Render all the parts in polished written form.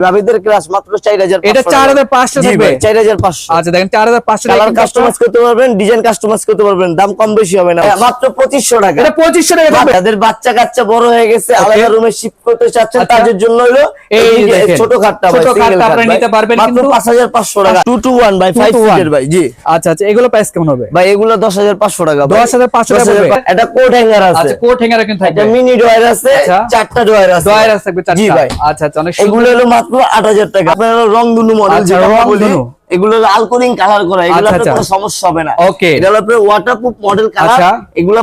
ভাবিদের ক্লাস মাত্র 4000। এটা 4500 থাকবে 4500। আচ্ছা দেখেন 4500 টাকা কালার কাস্টমাইজ করতে পারবেন, ডিজাইন কাস্টমাইজ করতে পারবেন, দাম কম বেশি হবে না, মাত্র 2500 টাকা। এটা 2500 টাকা থাকবে। যাদের বাচ্চা কাচ্চা বড় হয়ে গেছে, আলাদা রুমে শিফট করতে চাচ্ছেন, তাদের জন্য হলো এই দেখেন ছোট খাটটা ভাই, ছোট সিঙ্গেল খাটটা খাট আপনারা নিতে পারবেন মাত্র কিন্তু 5500 টাকা। 2 to 1 ভাই, 5 সিটের ভাই। জি আচ্ছা আচ্ছা, এগুলো প্রাইস কেমন হবে ভাই? এগুলো 10500 টাকা। 10500 টাকা পড়বে। এটা কোট হ্যাঙ্গার আছে। আচ্ছা, কোট হ্যাঙ্গার কিন্তু থাকবে। এটা মিনি ড্রয়ার আছে, চারটা ড্রয়ার আছে। ড্রয়ার আছে থাকবে চারটা। জি ভাই। আচ্ছা আচ্ছা, অনেক এগুলো হলো মাত্র 8000 টাকা। আপনার রংধনু মডেল, যেটা বলি এগুলো আলকোলিং কালার করা, এগুলো আপনার কোনো সমস্যা হবে না। ওকে, এটা হলো আপনার ওয়াটারপ্রুফ মডেল কালার। এগুলো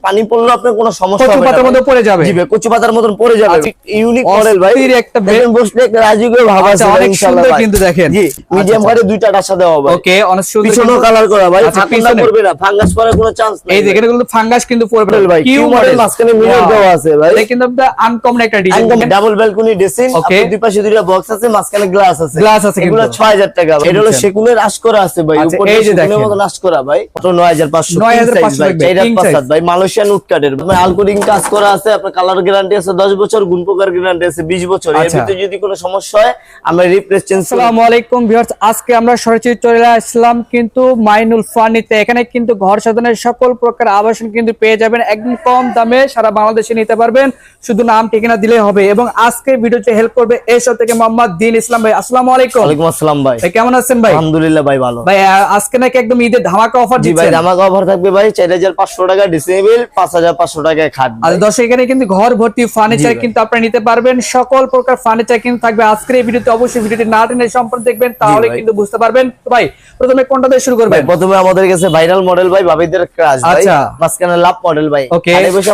পানি পড়লে আপনার কোনো সমস্যা হবে না, কচু পাতার মধ্যে পড়ে যাবে। জি ভাই, কচু পাতার মতন পড়ে যাবে। ইউনিক মডেল ভাই, একটা দেখেন বসলে একটা রাজকীয় ভাব আছে অনেক ইনশাআল্লাহ সুন্দর ভাই। কিন্তু দেখেন। জি, মিডিয়াম ঘরে দুইটা ডাসা দেওয়া হবে। ওকে, অনেক সুন্দর। পিছনও কালার করা ভাই, ফাঁকা পড়বে না, ফাঙ্গাস পড়ার কোনো চান্স নাই। এই দেখেন এগুলো ফাঙ্গাস কিন্তু পড়বে না ভাই। কিউ মডেল, মাঝখানে মিরর দেওয়া আছে ভাই। এটা কিন্তু আনকমন একটা ডিজাইন। ডাবল ব্যালকনি ড্রেসিং, আপনার দুই পাশে দুইটা বক্স আছে, মাঝখানে গ্লাস আছে। গ্লাস আছে, এগুলো 6000 টাকা। এটা হলো সেগুনের আশ করা আছে ভাই, উপরে সেগুনের মতো আশ করা ভাই, মাত্র 9500। 9500 ভাই, এটা পাঁচাত ভাই, মালয়েশিয়ান উড কাটের। আপনার আলকোলিং কাজ করা আছে, আপনার কালার গ্যারান্টি আছে 10 বছর, গুণ পোকার গ্যারান্টি আছে 20 বছর। এর ভিতরে যদি কোনো সমস্যা হয় আমরা রিপ্লেস চেঞ্জ। আসসালামু আলাইকুম ভিউয়ার্স, আজকে আমরা সরাসরি চলে আসলাম কিন্তু মাইনুল ফার্নিতে। এখানে কিন্তু ঘর সাজানোর সকল প্রকার আবাসন কিন্তু পেয়ে যাবেন একদম কম দামে, সারা বাংলাদেশে নিতে পারবেন, শুধু নাম ঠিকানা দিলেই হবে। এবং আজকে ভিডিওতে হেল্প করবে এসব থেকে মোহাম্মদ দিন ইসলাম ভাই। আসসালামু আলাইকুম। ওয়ালাইকুম আসসালাম ভাই। কেমন আছেন ভাই? আলহামদুলিল্লাহ ভাই, ভালো। ভাই আজকে নাকি একদম ঈদের ধামাকা অফার দিচ্ছেন? জি ভাই, ধামাকা অফার থাকবে ভাই। 4500 টাকা ডিসেবল, 5500 টাকায় খাট। আর দর্শক, এখানে কিন্তু ঘর ভর্তি ফার্নিচার কিন্তু আপনারা নিতে পারবেন, সকল প্রকার ফার্নিচার কিন্তু থাকবে আজকের এই ভিডিওতে। অবশ্যই ভিডিওটি না টেনে সম্পূর্ণ দেখবেন, তাহলে কিন্তু বুঝতে পারবেন। তো ভাই, প্রথমে কোনটা দিয়ে শুরু করবেন? প্রথমে আমাদের কাছে ভাইরাল মডেল ভাই, ভাবিদের ক্রাশ ভাই। আচ্ছা, মাঝখানে লাভ মডেল ভাই। ওকে, আরে বসে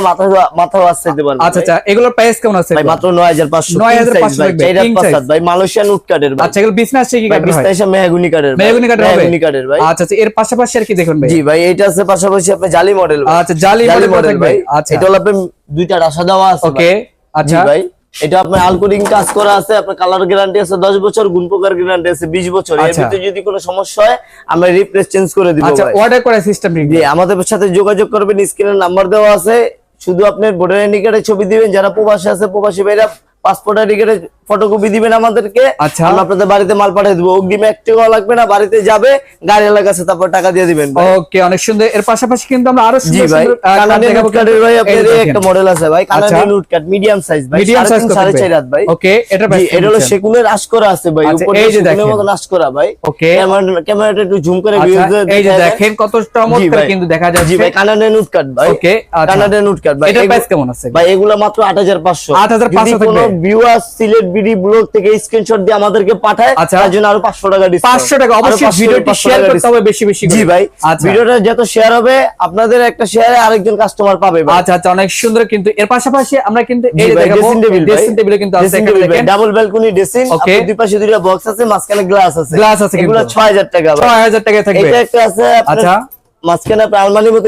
মাথা ওয়াশাইতে পারবেন। আচ্ছা আচ্ছা, এগুলোর প্রাইস কেমন আছে ভাই? মাত্র 9500। 9500 ভাই, এটা পাঁচাত ভাই, মালয়েশিয়ান উড কাটের ভাই। আচ্ছা, এগুলো বিজনেস কি কাটবে? বিজনেস মেহগুনি কাটের, মেহগুনি কাটের হবে। মেহগুনি কাটের ভাই। আচ্ছা আচ্ছা, এর পাশাপাশি আর কি দেখুন ভাই? জি ভাই, এটা আছে পাশাপাশি আপনি জালি মডেল। আচ্ছা, জালি মডেল ভাই। আচ্ছা, এটা হলো আপনি দুইটা রাশা দেওয়া আছে। ওকে, আচ্ছা ভাই, এটা আপনার আলকোলিং কাজ করা আছে, আপনার কালার গ্যারান্টি আছে 10 বছর, গুণ পোকার গ্যারান্টি আছে 20 বছর। এর ভিতরে যদি কোনো সমস্যা হয় আমরা রিপ্লেস চেঞ্জ করে দিব। আচ্ছা, অর্ডার করার সিস্টেম জি, আমাদের সাথে যোগাযোগ করবেন, স্ক্রিনে নাম্বার দেওয়া আছে। শুধু আপনি ভোটার আইডি কার্ডের ছবি দিবেন, যারা প্রবাসী আছে প্রবাসী ভাইরা পাসপোর্ট আইডি কার্ডের ফটোকপি দিবেন আমাদেরকে। আচ্ছা, আমরা আপনাদের বাড়িতে মাল পাঠিয়ে দেব। অগ্রিম 1 টাকাও লাগবে না, বাড়িতে যাবে, গাড়ি লাগাছে, তারপর টাকা দিয়ে দিবেন। ওকে, অনেক সুন্দর। এর পাশাপাশি কিন্তু আমরা আরো সুন্দর সুন্দর কানাডিয়ান উড কাটের ভাই, আপনাদের একটা মডেল আছে ভাই, Canadian would cut medium size ভাই, 3.5 হাত ভাই। ওকে, এটা ভাই, এটা হলো সেগুনের আশ করা আছে ভাই, উপরে সেগুনের মতো আশ করা ভাই। ওকে, ক্যামেরাটা একটু জুম করে এই যে দেখেন কত চমৎকার কিন্তু দেখা যাচ্ছে। জি ভাই, কানাডিয়ান উড কাট ভাই। ওকে, কানাডিয়ান উড কাট ভাই। এটার প্রাইস কেমন আছে ভাই? এগুলো মাত্র 8500। 8500 যদি কোনো ভিউয়ার সিলেট বিডি ব্লগ থেকে স্ক্রিনশট দিয়ে আমাদেরকে পাঠায়, তার জন্য আরো 500 টাকা ডিসকাউন্ট। 500 টাকা। অবশ্যই ভিডিওটি শেয়ার করতে হবে বেশি বেশি করে। জি ভাই, ভিডিওটা যত শেয়ার হবে আপনাদের একটা শেয়ারে আরেকজন কাস্টমার পাবে ভাই। আচ্ছা আচ্ছা, অনেক সুন্দর কিন্তু। এর পাশাপাশি আমরা কিন্তু এই যে দেখাবো ড্রেসিং টেবিল কিন্তু আছে, এখানে দেখেন ডাবল ব্যালকনি ড্রেসিং, আপনার দুই পাশে দুইটা বক্স আছে, মাঝখানে গ্লাস আছে। গ্লাস আছে, এগুলো 6000 টাকা ভাই। 6000 টাকা থাকবে। এটা একটা আছে আপনার, আচ্ছা, মাঝখানে আপনার আলমারির মতো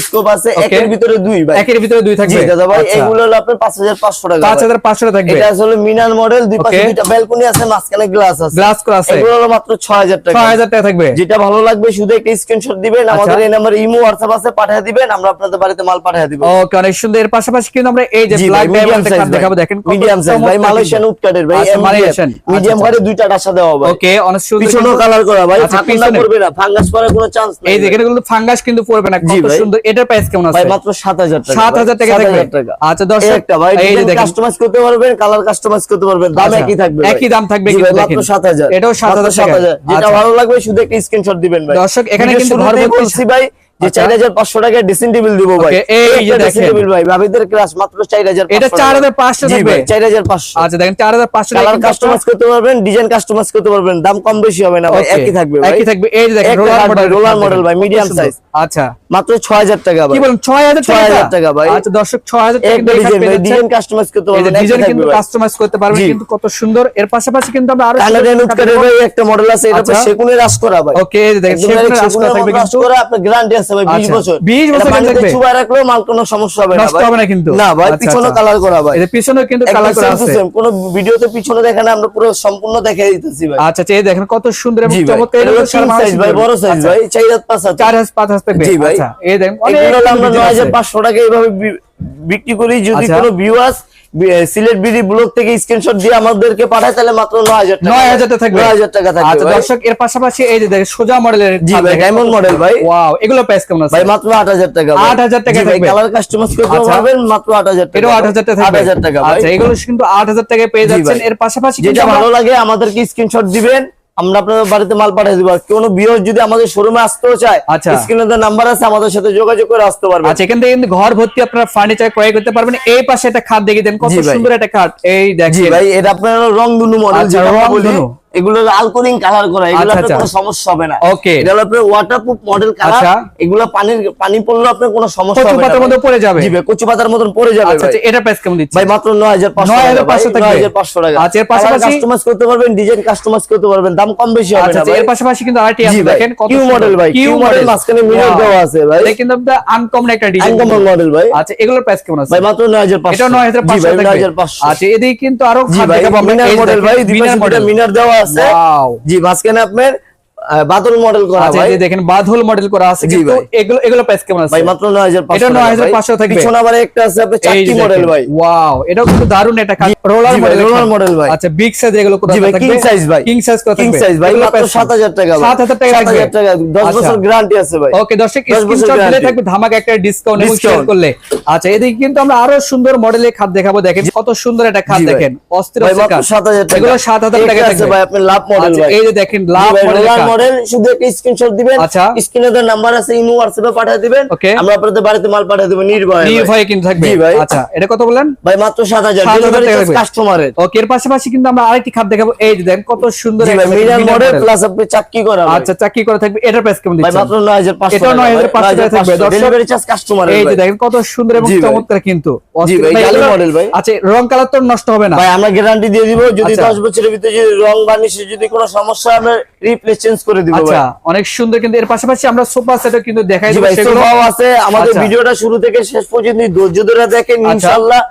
স্কোপ আছে, একের ভিতরে দুই ভাই। একের ভিতরে দুই থাকবে। জি দাদা ভাই, এগুলো হলো আপনার 5500 টাকা। 5500 টাকা থাকবে। এটা আসলে মিনার মডেল, দুই পাশে দুইটা ব্যালকনি আছে, মাঝখানে গ্লাস আছে, গ্লাস করা আছে। এগুলো হলো মাত্র 6000 টাকা। 6000 টাকা থাকবে। যেটা ভালো লাগবে শুধু একটা স্ক্রিনশট দিবেন, আমাদের এই নাম্বার ইমো হোয়াটসঅ্যাপ আছে, পাঠিয়ে দিবেন, আমরা আপনাদের বাড়িতে মাল পাঠিয়ে দিব। ওকে, অনেক সুন্দর। এর পাশাপাশি কিন্তু আমরা এই যে ব্ল্যাক ডায়মন্ড কাট দেখাবো, দেখেন মিডিয়াম সাইজ ভাই, মালয়েশিয়ান উড কাটের ভাই, মিডিয়াম ঘরে দুইটা ডাসা দেওয়া ভাই। ওকে, অনেক সুন্দর। পিছনও কালার করা ভাই, ফাঁকা পড়বে না, ফাঙ্গাস পড়ার কোনো চান্স নাই। এই দেখেন এগুলো ফাঙ্গাস কিন্তু পড়বে না, কত সুন্দর। এটার প্রাইস কেমন আছে ভাই? মাত্র 7000 টাকা। 7000 টাকা থাকবে। আচ্ছা দর্শক, একটা ভাই, এই যে কাস্টমাইজ করতে পারবেন, কালার কাস্টমাইজ করতে পারবেন, দাম একই থাকবে, একই দাম থাকবে কিন্তু দেখেন, মাত্র 7000। এটাও 7000 টাকা। যেটা ভালো লাগবে শুধু একটা স্ক্রিনশট দিবেন ভাই। দর্শক, এখানে কিন্তু ঘর বলছি ভাই যে 4500 টাকায় ড্রেসিং টেবিল দিব ভাই। এই যে ড্রেসিং টেবিল ভাই, ভাবিদের ক্লাস মাত্র 4500। এটা 4500 থাকবে। 4500। আচ্ছা দেখেন, 4500 কালার কাস্টমাইজ করতে পারবেন, ডিজাইন কাস্টমাইজ করতে পারবেন, দাম কম বেশি হবে না ভাই, একই থাকবে ভাই, একই থাকবে। এই যে দেখেন রোলার মডেল ভাই, মিডিয়াম সাইজ। আচ্ছা, মাত্র 6000 টাকা ভাই। কি বলেন? 6000 টাকা ভাই। আচ্ছা দর্শক, 6000 টাকা ডিজাইন কাস্টমাইজ করতে পারবেন, ডিজাইন কিন্তু কাস্টমাইজ করতে পারবেন কিন্তু কত সুন্দর। এর পাশাপাশি কিন্তু আমরা আরো কানাডিয়ান উড কাটের ভাই একটা মডেল আছে, এটা সেগুনের রাশ করা ভাই। ওকে, এই দেখেন সেগুনের রাশ করা থাকবে কিন্তু, আপনার গ্যারান্টি আছে ভাই 20 বছর। 20 বছর থাকবে। চুবা রাখলেও মাল কোনো সমস্যা হবে না, নষ্ট হবে না কিন্তু। না ভাই, পিছনে কালার করা ভাই, এর পিছনে কিন্তু কালার করা আছে। কোন ভিডিওতে পিছনে দেখেন, আমরা পুরো সম্পূর্ণ দেখাই দিতেছি ভাই। আচ্ছা, এই দেখেন কত সুন্দর এবং চমৎকার। এটা হলো কিং সাইজ ভাই, বড় সাইজ ভাই, 4 হাত 5 হাত, 4 হাত 5 হাত থাকবে। জি ভাই। আচ্ছা, এই দেখেন এগুলো আমরা 9500 টাকা এইভাবে বিক্রি করি। যদি কোনো ভিউয়ার্স সিলেট বিডি ব্লক থেকে স্ক্রিনশট দিয়ে আমাদেরকে পাঠায় তাহলে মাত্র 9000 টাকা 9000 টাকা থাকবে 9000 টাকা থাকবে আচ্ছা ভাই। দর্শক এর পাশাপাশি এই যে দেখেন সোজা মডেলের জি ভাই ডায়মন্ড মডেল ভাই। ওয়াও এগুলো প্রাইস কেমন আছে ভাই মাত্র 8000 টাকা ভাই। 8000 টাকা জি ভাই, থাকবে। কালার কাস্টমাইজ করতে আচ্ছা। পারবেন মাত্র 8000 টাকা। এটাও 8000 টাকা থাকবে 8000 টাকা ভাই। আচ্ছা এগুলো কিন্তু 8000 টাকায় পেয়ে জি যাচ্ছেন ভাই। এর পাশাপাশি যেটা কিন্তু আমরা- ভালো লাগে আমাদেরকে স্ক্রিনশট দিবেন, আমরা আপনাদের বাড়িতে মাল পাঠিয়ে দিব। কোনো ভিউয়ার যদি আমাদের শোরুমে আসতেও চায় আচ্ছা। স্ক্রিনে তো নাম্বার আছে, আমাদের সাথে যোগাযোগ করে আসতে পারবেন। আচ্ছা এখান থেকে কিন্তু ঘর ভর্তি আপনারা ফার্নিচার ক্রয় করতে পারবেন। এই পাশে একটা খাট দেখিয়ে দেন, কত জি ভাই। সুন্দর একটা খাট। এই জি দেখেন ভাই, এটা আপনার রংধনু মডেল, আচ্ছা, যেটা আমরা বলি রংধনু। এগুলো আলকোলিং কালার করা, এগুলো আচ্ছা, আপনার আচ্ছা। কোনো সমস্যা হবে না। Okay. এটা হলো আপনার ওয়াটারপ্রুফ মডেল কালার। আচ্ছা। এগুলো পানি পড়লে আপনার কোনো সমস্যা কচু হবে না পাতার ভাই। মধ্যে পড়ে যাবে। জি ভাই, কচু পাতার মতন পড়ে যাবে আচ্ছা ভাই। আচ্ছা এটা প্রাইস কেমন দিচ্ছেন ভাই মাত্র 9500 9500 টাকা। থাকবে। 9500 টাকা। আচ্ছা, এর পাশাপাশি- কাস্টমাইজ করতে পারবেন, ডিজাইন কাস্টমাইজ করতে পারবেন, দাম কম বেশি হবে আচ্ছা না আচ্ছা ভাই। এর পাশাপাশি কিন্তু আরেকটি জি আছে ভাই, দেখেন কত কিউ সুন্দর। মডেল ভাই, কিউ মডেল মাঝখানে মিরর Wow. দেওয়া আছে ভাই। এটা কিন্তু একটা আনকমন একটা ডিজাইন। আনকমন মডেল ভাই। আচ্ছা এগুলোর প্রাইস কেমন আছে ভাই মাত্র 9500। এটা 9500 জি ভাই, থাকবে। 9500। আচ্ছা এদিকে কিন্তু আরো জি খাট ভাই, দেখাবো আমরা। মিনার এই যে মডেল দেখেন, ভাই, মিনার মিনার মডেল। মিনার দেওয়া আছে। Wow. জি, মাঝখানে আপনার বাদল মডেল করা আচ্ছা ভাই। এই যে দেখেন বাদল মডেল করা আছে জি কিন্তু ভাই। এগুলো প্রাইস কেমন আছে ভাই মাত্র 9500। এটা 9500 থাকবে। পিছনে আবার একটা আছে আপনার এই চারটি যে মডেল দেখেন, ভাই। ওয়াও এটাও কিন্তু দারুণ একটা খাট। রোলার জি ভাই, মডেল, roller model ভাই। আচ্ছা বিগ সাইজ এগুলো কত জি ভাই, থাকবে? কিং সাইজ ভাই। কিং সাইজ কত কিং থাকবে? সাইজ ভাই এগুলো মাত্র price কেমন? 7000 টাকা ভাই। 7000 টাকা থাকবে। 7000 টাকা, 10 আচ্ছা। বছর গ্যারান্টি আছে ভাই। ওকে দর্শক 10 বছর স্ক্রিনশট দিলে guarantee। থাকবে ধামাকা একটা ডিসকাউন্ট এবং Discount। শেয়ার করলে। আচ্ছা এদিকে কিন্তু আমরা আরো সুন্দর মডেলের খাট দেখাবো। দেখেন কত সুন্দর একটা খাট জি ভাই। দেখেন, অস্থির ভাই অস্থির মাত্র খাট। 7000 টাকা। এগুলো 7000 টাকা একটা আছে থাকবে ভাই আপনার লাভ মডেল আচ্ছা, ভাই। এই যে দেখেন লাভ মডেলের খাট। মডেল, শুধু একটা স্ক্রিনশট দিবেন, আচ্ছা। স্ক্রিনে তো নাম্বার আছে, ইমো হোয়াটসঅ্যাপে পাঠিয়ে দিবেন, Okay। আমরা আপনাদের বাড়িতে মাল পাঠিয়ে দেব নির্ভয়ে। নির্ভয় কিন্তু থাকবে। জি ভাই। আচ্ছা এটা কত বলেন? ভাই মাত্র 7000 7000 ডেলিভারি টাকা চার্জ থাকবে। কাস্টমারের। ওকে এর পাশাপাশি কিন্তু আমরা আরেকটি খাট দেখাবো। এই যে দেখেন কত সুন্দর জি একটা ভাই, মিরর মিনার মডেল model। প্লাস আপনি চাক্কি করা ভাই। আচ্ছা চাকি করা থাকবে। এটার প্রাইস কেমন ভাই দিচ্ছেন? মাত্র 9500 এটাও 9500 টাকা থাকবে। দর্শক, ডেলিভারি চার্জ কাস্টমারের এই যে ভাই। দেখেন কত সুন্দর এবং জি ভাই। চমৎকার কিন্তু জি অস্থির। ভাই, ভাই, গালি এগুলো- মডেল ভাই। আচ্ছা রং কালার তো নষ্ট হবে না? ভাই আমরা গ্যারান্টি দিয়ে দিব, যদি আচ্ছা। 10 বছরের ভিতরে যদি রং বার্নিশে যদি কোনো সমস্যা হয়, আমরা রিপ্লেস চেঞ্জ করে দিব ভাই। আচ্ছা অনেক সুন্দর কিন্তু এর পাশাপাশি আমরা সোফা সেটও কিন্তু দেখাই জি দেব ভাই, সেগুলো। সোফাও আছে। আমাদের আচ্ছা। ভিডিওটা শুরু থেকে শেষ পর্যন্ত ধৈর্য ধরে দেখেন, আচ্ছা। ইনশাআল্লাহ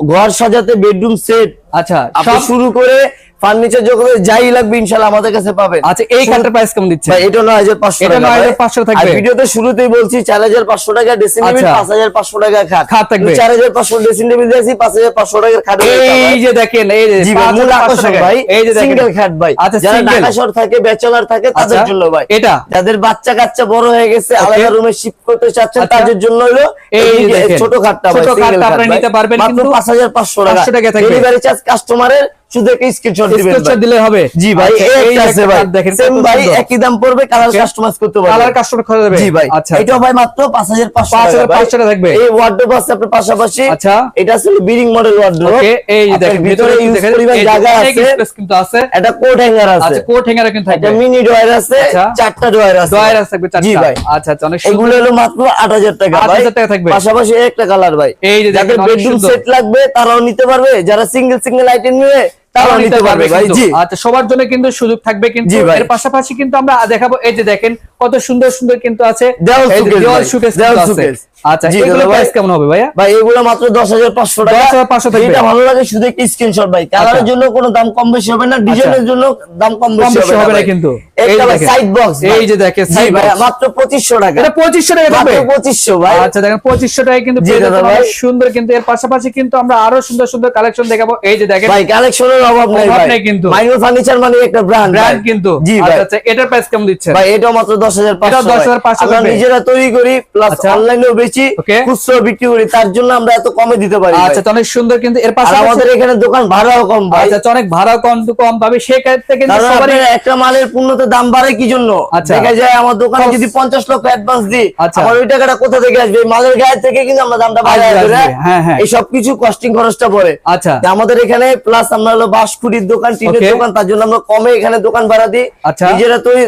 ঘর সাজাতে বেডরুম সেট আচ্ছা আপনি সব শুরু করে ফার্নিচার জগতে যাই লাগবে ইনশাআল্লাহ আমাদের কাছে পাবেন। আচ্ছা এই খাটের প্রাইস কেমন দিচ্ছে? ভাই এটা 9500 এটা টাকা। 9500 থাকবে। আর ভিডিওতে শুরুতেই বলছি 4500 টাকা ড্রেসিং টেবিল, আচ্ছা। 5500 টাকা খাট। খাট থাকবে। 4500 ড্রেসিং টেবিল দিয়েছি, 5500 টাকার খাট হয়ে এই যে দেখেন এই যে জি ভাই, মূল 5500 আকর্ষণ টাকা। ভাই, এই যে দেখেন সিঙ্গেল খাট ভাই। আচ্ছা যারা সিঙ্গেল ঢাকা শহর থাকে, ব্যাচেলর থাকে তাদের আচ্ছা, জন্য ভাই। এটা যাদের বাচ্চা কাচ্চা বড় হয়ে গেছে, আলাদা রুমে শিফট করতে চাচ্ছেন, আচ্ছা। তাদের জন্য হলো এই এই যে দেখেন। ছোট খাটটা ভাই, ছোট single খাটটা খাট আপনারা ভাই। নিতে পারবেন মাত্র কিন্তু 5500 500 টাকা থাকবে। ডেলিভারি চার্জ কাস্টমারের, শুধু একটা স্ক্রিনশট দিবেন স্ক্রিনশট ভাই। দিলে হবে। জি ভাই, আচ্ছা, এই এই একটা যে আছে একটা ভাই, খাট দেখেন সেম কত ভাই, সুন্দর। একই দাম পড়বে, কালার Okay। কাস্টমাইজ করতে পারবেন। কালার কাস্টমার করে দেবে। জি ভাই, আচ্ছা এটাও ভাই মাত্র 5500 5,500 টাকা ভাই। টাকা থাকবে। এই ওয়ার্ডরোব আছে আপনার পাশাপাশি। আচ্ছা। এটা আছে বিডিং মডেল ওয়ার্ডরোব। ওকে এই যে আপনার দেখেন ভিতরে ভিতরে ইউজ দেখেন পরিমাণ এই যে জায়গা অনেক আছে। স্পেস কিন্তু আছে। এটা কোট হ্যাঙ্গার আছে। আচ্ছা কোট হ্যাঙ্গার কিন্তু একটা থাকবে। মিনি ড্রয়ার আছে, আচ্ছা। 4টা ড্রয়ার আছে। ডয়ার আছে থাকবে 4টা। জি ভাই। আচ্ছা আচ্ছা অনেক সুন্দর। এগুলো হলো মাত্র 8000 টাকা ভাই। 8000 টাকা থাকবে। পাশাপাশি একটা কালার ভাই। এই যে যাদের দেখেন অনেক বেডরুম সুন্দর। সেট লাগবে তারাও নিতে পারবে, যারা সিঙ্গেল আইটেম নিবে তারাও নিতে পারবে ভাই। কিন্তু। জি আচ্ছা সবার জন্য কিন্তু সুযোগ থাকবে কিন্তু। জি ভাই। এর পাশাপাশি কিন্তু আমরা দেখাবো এই যে দেখেন কত সুন্দর সুন্দর কিন্তু আছে দেওয়াল এই যে শোকেস দেওয়াল ভাই, শোকেস দেওয়াল কিন্তু আছে। শোকেস। আচ্ছা জি এগুলো দাদা ভাই। প্রাইস কেমন হবে ভাইয়া? ভাই এগুলো মাত্র 10500 টাকা। 10,500 থাকবে। যেটা ভালো লাগে শুধু একটি স্ক্রিনশট ভাই। কালারের আচ্ছা। জন্য কোনো দাম কম বেশি হবে না, ডিজাইনের জন্য দাম কম কম বেশি বেশি হবে না ভাই। কিন্তু। এই একটা যে ভাই দেখেন। Side box. এই যে দেখেন জি side ভাই, box। মাত্র 2500 টাকা। এটা 2500 টাকা মাত্র থাকবে। 2500 ভাই। আচ্ছা দেখেন 2500 টাকায় কিন্তু জি পেয়ে দাদা যাচ্ছেন ভাই। অনেক সুন্দর কিন্তু। এর পাশাপাশি কিন্তু আমরা আরো সুন্দর সুন্দর কালেকশন দেখাবো। এই যে দেখেন ভাই কালেকশনের অভাব নাই অভাব ভাই। নেই কিন্তু। মাইনুল ফার্নিচার মানে একটা ব্র্যান্ড ব্র্যান্ড কিন্তু। জি ভাই। আচ্ছা আচ্ছা এটার প্রাইস কেমন দিচ্ছেন? ভাই এটাও মাত্র 10500। এটাও 10,500 আমরা থাকবে। নিজেরা তৈরি করি প্লাস আচ্ছা। অনলাইনেও বেচি, Okay। খুচরা বিক্রি করি, তার জন্য আমরা এত কমে দিতে পারি ভাই। আচ্ছা তো অনেক সুন্দর কিন্তু। এর আর পাশাপাশি আমাদের এখানে দোকান ভাড়াও কম ভাই। আচ্ছা তো অনেক ভাড়া কম পাবে সেই ক্ষেত্রে কিন্তু কারণ সবারই আপনার একটা মালের পূর্ণতে দাম বাড়ে কি জন্য? আচ্ছা। দেখা যায় আমার দোকানে যদি 50 লক্ষ অ্যাডভান্স দিই, আচ্ছা। আমার ওই টাকাটা কোথা থেকে আসবে? এই মালের গায়ে থেকে কিন্তু আমরা দামটা বাড়ায় আসবে, দেব। হ্যাঁ, হ্যাঁ। এই সব কিছু কস্টিং খরচটা পড়ে। আচ্ছা যে আমাদের এখানে প্লাস আমরা হলো বাঁশকুড়ির দোকান, টিনের Okay। দোকান, তার জন্য আমরা কমে এখানে দোকান ভাড়া দিই। আচ্ছা। নিজেরা তৈরি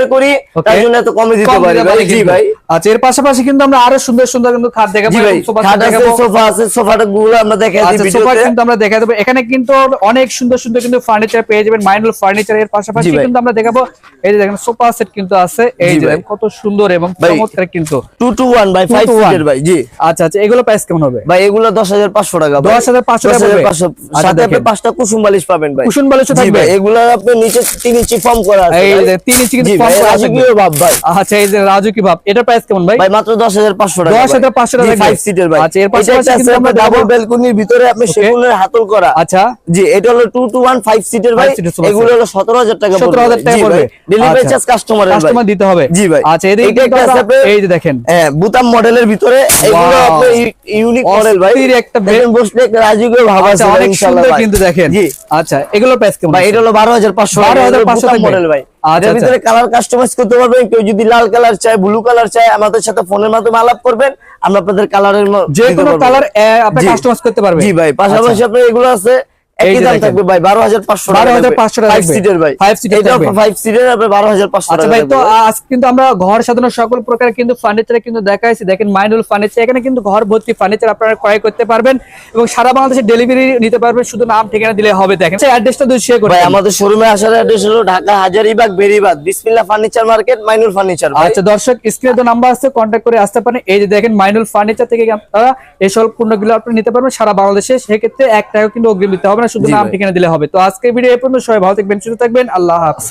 করি, Okay। তার জন্য এত কমে দিতে কম পারি দিতে ভাই। পারে জি কিন্তু। ভাই। আচ্ছা এর পাশাপাশি কিন্তু আমরা আরো সুন্দর সুন্দর কিন্তু খাট দেখাবো জি ভাই, এবং সোফা খাট আছে, দেখাবো। সোফা আছে, সোফাটা গুলো আমরা দেখাই দিই আচ্ছা সোফা ভিডিওতে। কিন্তু আমরা দেখা দেবো। এখানে কিন্তু অনেক সুন্দর সুন্দর কিন্তু ফার্নিচার পেয়ে যাবেন মাইনুল ফার্নিচার। এর পাশাপাশি জি ভাই। কিন্তু আমরা দেখাবো এই যে দেখেন সোফা সেট কিন্তু আছে। এই জি যে ভাই। দেখেন কত সুন্দর এবং ভাই। চমৎকার কিন্তু। 2 to 1 ভাই, 5 2 to 1 সিটের ভাই। জি আচ্ছা আচ্ছা এগুলো প্রাইস কেমন হবে? ভাই এগুলো 10500 টাকা ভাই। 10,500 টাকা পড়বে। 10,500 আচ্ছা, সাথে আপনি দেখেন। 5টা কুসুম বালিশ পাবেন ভাই। কুশন বালিশও জি থাকবে। ভাই, এগুলো আপনি নিচে 3 ইঞ্চি ফর্ম করা আছে এই ভাই। যে 3 ইঞ্চি কিন্তু জি ফর্ম ভাই, করা থাকবে। রাজকীয় ভাব ভাই। আচ্ছা এই যে রাজু কি ভাব, এটার প্রাইস কেমন ভাই? ভাই মাত্র 10,500 টাকা। 10,500 টাকা 5 সিটের ভাই। আচ্ছা এর পাশাপাশি কিন্তু আমরা ডাবল ব্যালকনির ভিতরে আপনি সেগুনের হাতল করা। আচ্ছা জি এটা হলো 2 to 1 5 সিটের ভাই, এগুলো হলো 17,000 টাকা পড়বে। 17,000 টাকা পড়বে। ডেলিভারি চার্জ কাস্টমার দিতে হবে। জি ভাই। আচ্ছা এদিকে এই যে দেখেন হ্যাঁ বুতাম মডেলের ভিতরে এগুলো আপনি ইউনিক মডেল ভাই, একটা দেখেন বসলে একটা রাজকীয় ভাব আছে অনেক ইনশাআল্লাহ সুন্দর ভাই। কিন্তু দেখেন। জি আচ্ছা এগুলো প্রাইস কেমন ভাই? এটা হলো 12,500 12,500 মডেল ভাই। এর ভিতরে কালার কাস্টমাইজ করতে পারবেন, কেউ যদি লাল কালার চায়, ব্লু কালার চায়, আমাদের সাথে ফোনের মাধ্যমে আলাপ করবেন, আমরা আপনাদের কালারের যে কোনো কালার আপনি কাস্টমাইজ করতে পারবেন। জি ভাই। পাশাপাশি আপনার এগুলো আছে একই দাম থাকবে ভাই 12,500 টাকা। 12,500 টাকা 5 সিটের ভাই, 5 সিটের এটা 5 সিটের আপনি 12,500 টাকা। আচ্ছা ভাই তো আজ কিন্তু আমরা ঘর সাজানোর সকল প্রকার কিন্তু ফার্নিচার কিন্তু দেখাইছি। দেখেন মাইনুল ফার্নিচার, এখানে কিন্তু ঘর ভর্তি ফার্নিচার আপনারা ক্রয় করতে পারবেন এবং সারা বাংলাদেশে ডেলিভারি নিতে পারবেন, শুধু নাম ঠিকানা দিলে হবে। দেখেন অ্যাড্রেসটা যদি শেয়ার করবেন। ভাই আমাদের শোরুমে আসার অ্যাড্রেস হলো ঢাকা হাজারীবাগ বেরিবাদ বিসমিল্লাহ ফার্নিচার মার্কেট, মাইনুল ফার্নিচার। আচ্ছা দর্শক স্ক্রিনে তো নাম্বার আছে, কন্ট্যাক্ট করে আসতে পারেন। এই যে দেখেন মাইনুল ফার্নিচার থেকে আপনারা এই সকল পণ্যগুলো আপনি নিতে পারবেন সারা বাংলাদেশে। সেক্ষেত্রে 1 টাকা কিন্তু অগ্রিম দিতে হবে না, শুধু নাম ঠিকানা দিলে হবে। তো আজকের ভিডিও এই পর্যন্ত। সবাই ভালো থাকবেন, সুস্থ থাকবেন, আল্লাহ হাফেজ।